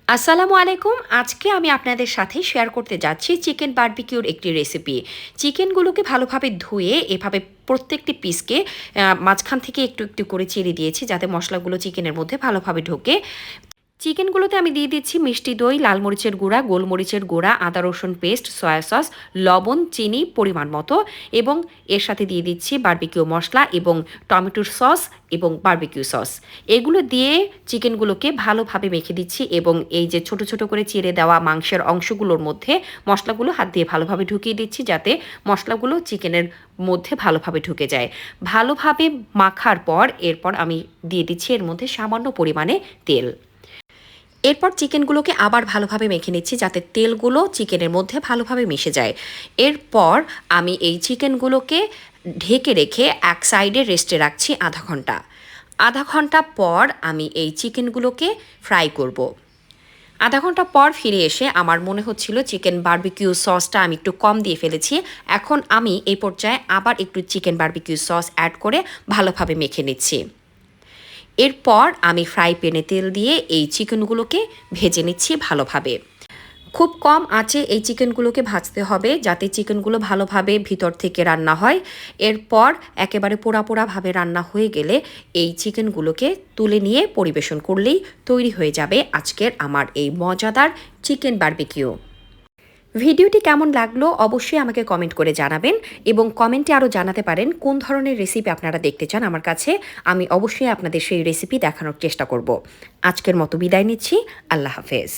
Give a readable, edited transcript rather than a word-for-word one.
আসসালামু আলাইকুম। আজকে আমি আপনাদের সাথে শেয়ার করতে যাচ্ছি চিকেন বারবিকিউর একটি রেসিপি। চিকেনগুলোকে ভালোভাবে ধুয়ে এভাবে প্রত্যেকটি পিসকে মাঝখান থেকে একটু একটু করে চিড়ে দিয়েছি যাতে মশলাগুলো চিকেনের মধ্যে ভালোভাবে ঢোকে। চিকেনগুলোতে আমি দিয়ে দিচ্ছি মিষ্টি দই, লাল মরিচের গুঁড়া, গোলমরিচের গুঁড়া, আদা রসুন পেস্ট, সয়া সস, লবণ, চিনি পরিমাণ মতো এবং এর সাথে দিয়ে দিচ্ছি বারবিকিউ মশলা এবং টমেটোর সস এবং বারবিকিউ সস। এগুলো দিয়ে চিকেনগুলোকে ভালোভাবে মেখে দিচ্ছি এবং এই যে ছোট ছোট করে চিড়ে দেওয়া মাংসের অংশগুলোর মধ্যে মশলাগুলো হাত দিয়ে ভালোভাবে ঢুকিয়ে দিচ্ছি যাতে মশলাগুলো চিকেনের মধ্যে ভালোভাবে ঢুকে যায়। ভালোভাবে মাখার পর এরপর আমি দিয়ে দিচ্ছি এর মধ্যে সামান্য পরিমাণে তেল। এরপর চিকেনগুলোকে আবার ভালোভাবে মেখে নিচ্ছি যাতে তেলগুলো চিকেনের মধ্যে ভালোভাবে মিশে যায়। এরপর আমি এই চিকেনগুলোকে ঢেকে রেখে এক সাইডে রেস্টে রাখছি আধা ঘন্টা। আধা ঘন্টা পর আমি এই চিকেনগুলোকে ফ্রাই করব। আধা ঘন্টা পর ফিরে এসে আমার মনে হচ্ছিল চিকেন বারবিকিউ সসটা আমি একটু কম দিয়ে ফেলেছি। এখন আমি এই পর্যায়ে আবার একটু চিকেন বারবিকিউ সস অ্যাড করে ভালোভাবে মেখে নিচ্ছি। এরপর আমি ফ্রাই প্যানে তেল দিয়ে এই চিকেনগুলোকে ভেজে নিচ্ছি ভালোভাবে। খুব কম আঁচে এই চিকেনগুলোকে ভাজতে হবে যাতে চিকেনগুলো ভালোভাবে ভিতর থেকে রান্না হয়। এরপর একেবারে পোড়া পোড়াভাবে রান্না হয়ে গেলে এই চিকেনগুলোকে তুলে নিয়ে পরিবেশন করলেই তৈরি হয়ে যাবে আজকের আমার এই মজাদার চিকেন বারবিকিউ। ভিডিওটি কেমন লাগলো অবশ্যই আমাকে কমেন্ট করে জানাবেন এবং কমেন্টে আরও জানাতে পারেন কোন ধরনের রেসিপি আপনারা দেখতে চান আমার কাছে। আমি অবশ্যই আপনাদের সেই রেসিপি দেখানোর চেষ্টা করব। আজকের মতো বিদায় নিচ্ছি। আল্লাহ হাফেজ।